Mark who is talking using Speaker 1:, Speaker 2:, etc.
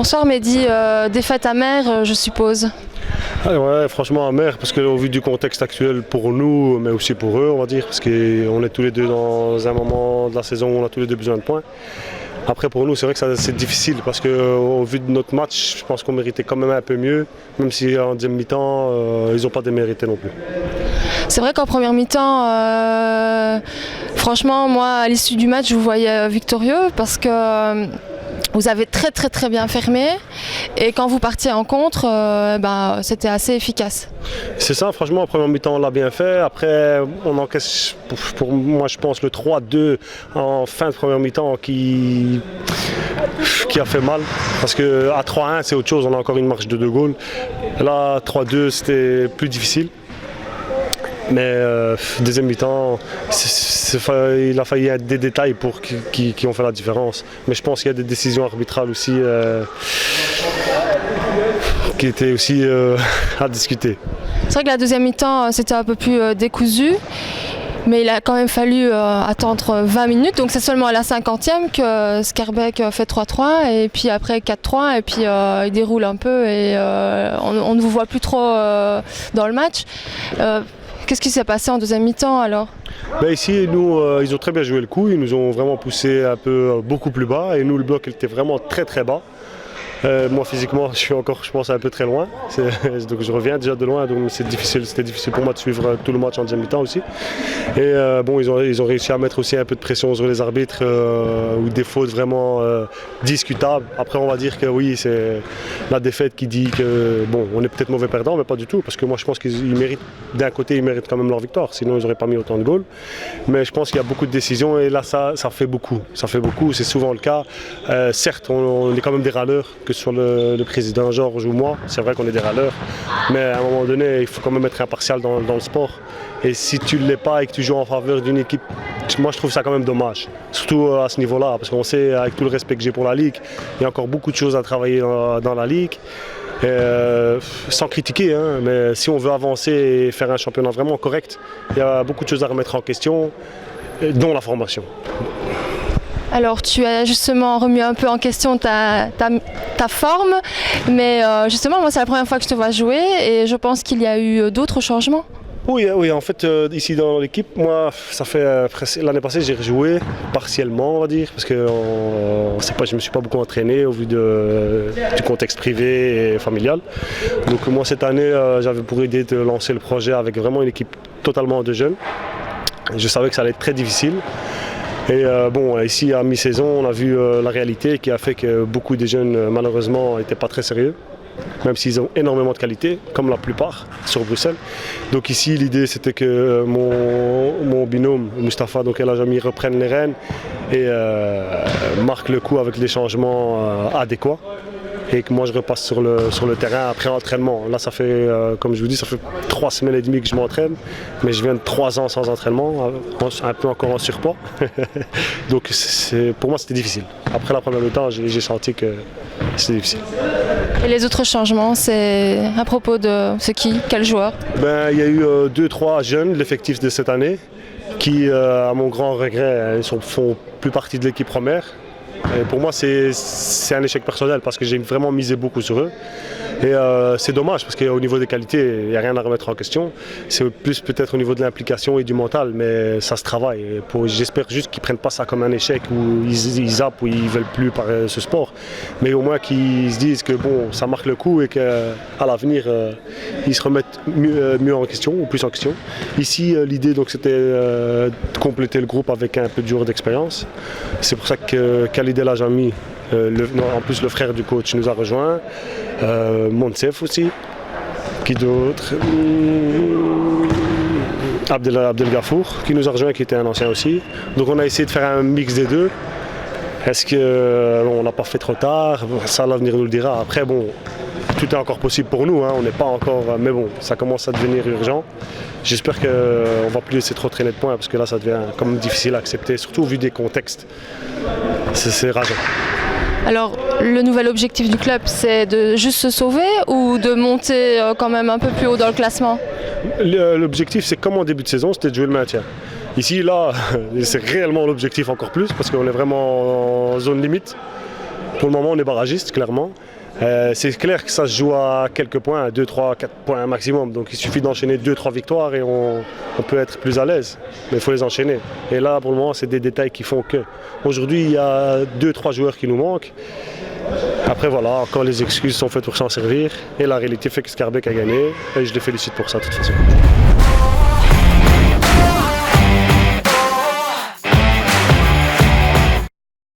Speaker 1: Bonsoir Mehdi, défaite amère je suppose.
Speaker 2: Ah ouais, franchement amer parce qu'au vu du contexte actuel pour nous, mais aussi pour eux on va dire, parce qu'on est tous les deux dans un moment de la saison où on a tous les deux besoin de points. Après pour nous c'est vrai que c'est difficile parce qu'au vu de notre match, je pense qu'on méritait quand même un peu mieux, même si en deuxième mi-temps ils n'ont pas démérité non plus.
Speaker 1: C'est vrai qu'en première mi-temps, franchement moi à l'issue du match je vous voyais victorieux parce que vous avez très bien fermé et quand vous partiez en contre, c'était assez efficace.
Speaker 2: C'est ça, franchement en première mi-temps on l'a bien fait, après on encaisse pour moi je pense le 3-2 en fin de première mi-temps qui a fait mal parce qu'à 3-1 c'est autre chose, on a encore une marge de 2 goals. Là 3-2 c'était plus difficile. Mais deuxième mi-temps, il a failli y avoir des détails qui ont fait la différence. Mais je pense qu'il y a des décisions arbitrales aussi qui étaient aussi à discuter.
Speaker 1: C'est vrai que la deuxième mi-temps c'était un peu plus décousu. Mais il a quand même fallu attendre 20 minutes, donc c'est seulement à la 50e que Skerbeck fait 3-3 et puis après 4-3 et puis il déroule un peu et on ne vous voit plus trop dans le match. Qu'est-ce qui s'est passé en deuxième mi-temps alors ?
Speaker 2: Ici, nous, ils ont très bien joué le coup, ils nous ont vraiment poussé un peu beaucoup plus bas et nous le bloc il était vraiment très bas. Moi physiquement je suis encore je pense un peu très loin, donc je reviens déjà de loin, donc c'était difficile pour moi de suivre tout le match en deuxième mi-temps aussi. Et ils ont réussi à mettre aussi un peu de pression sur les arbitres ou des fautes vraiment discutables. Après on va dire que oui c'est la défaite qui dit que bon on est peut-être mauvais perdant mais pas du tout parce que moi je pense qu'ils méritent, d'un côté ils méritent quand même leur victoire, sinon ils n'auraient pas mis autant de goals. Mais je pense qu'il y a beaucoup de décisions et là ça fait beaucoup, c'est souvent le cas. Certes on est quand même des râleurs, que ce soit le président Georges ou moi, c'est vrai qu'on est des râleurs, mais à un moment donné, il faut quand même être impartial dans le sport. Et si tu ne l'es pas et que tu joues en faveur d'une équipe, moi je trouve ça quand même dommage, surtout à ce niveau-là, parce qu'on sait, avec tout le respect que j'ai pour la Ligue, il y a encore beaucoup de choses à travailler dans la Ligue. Sans critiquer, hein, mais si on veut avancer et faire un championnat vraiment correct, il y a beaucoup de choses à remettre en question, dont la formation.
Speaker 1: Alors tu as justement remis un peu en question ta forme, mais justement moi c'est la première fois que je te vois jouer et je pense qu'il y a eu d'autres changements.
Speaker 2: Oui, en fait ici dans l'équipe, moi ça fait l'année passée j'ai rejoué partiellement on va dire, parce que je ne me suis pas beaucoup entraîné au vu du contexte privé et familial. Donc moi cette année j'avais pour idée de lancer le projet avec vraiment une équipe totalement de jeunes. Je savais que ça allait être très difficile. Et ici à mi-saison, on a vu la réalité qui a fait que beaucoup des jeunes malheureusement n'étaient pas très sérieux, même s'ils ont énormément de qualité, comme la plupart sur Bruxelles. Donc ici l'idée c'était que mon binôme Mustapha, donc El Ajami, reprenne les rênes et marque le coup avec les changements adéquats. Et que moi je repasse sur le terrain après l'entraînement. Là ça fait, comme je vous dis, ça fait 3 semaines et demie que je m'entraîne, mais je viens de 3 ans sans entraînement, un peu encore en surpoids. Donc pour moi c'était difficile. Après la première mi-temps, j'ai senti que c'était difficile.
Speaker 1: Et les autres changements, c'est à propos de quel joueur ?
Speaker 2: Il y a eu 2-3 jeunes de l'effectif de cette année qui, à mon grand regret, ne font plus partie de l'équipe première. Et pour moi c'est un échec personnel parce que j'ai vraiment misé beaucoup sur eux et c'est dommage parce qu'au niveau des qualités il n'y a rien à remettre en question, c'est plus peut-être au niveau de l'implication et du mental, mais ça se travaille. J'espère juste qu'ils ne prennent pas ça comme un échec où ils zappent ou ils ne veulent plus par ce sport, mais au moins qu'ils se disent que bon ça marque le coup et qu'à l'avenir ils se remettent mieux en question ou plus en question. Ici l'idée donc c'était de compléter le groupe avec un peu de joueurs d'expérience. C'est pour ça que Khalid El Ajami, en plus le frère du coach, nous a rejoint. Monsef aussi. Qui d'autre ? Abdel Gafour qui nous a rejoint, qui était un ancien aussi. Donc on a essayé de faire un mix des deux. Est-ce qu'on n'a pas fait trop tard ? Ça l'avenir nous le dira. Après bon, tout est encore possible pour nous, hein. On n'est pas encore. Mais bon, ça commence à devenir urgent. J'espère qu'on ne va plus laisser trop traîner de points parce que là ça devient quand même difficile à accepter, surtout au vu des contextes. C'est rageant.
Speaker 1: Alors le nouvel objectif du club c'est de juste se sauver ou de monter quand même un peu plus haut dans le classement ?
Speaker 2: L'objectif c'est comme en début de saison, c'était de jouer le maintien. Ici là c'est réellement l'objectif encore plus parce qu'on est vraiment en zone limite. Pour le moment on est barragiste clairement. C'est clair que ça se joue à quelques points, 2, 3, 4 points maximum. Donc il suffit d'enchaîner 2-3 victoires et on peut être plus à l'aise. Mais il faut les enchaîner. Et là, pour le moment, c'est des détails qui font que. Aujourd'hui, il y a 2-3 joueurs qui nous manquent. Après, voilà, encore les excuses sont faites pour s'en servir. Et la réalité fait que Schaerbeek a gagné. Et je les félicite pour ça, de toute façon.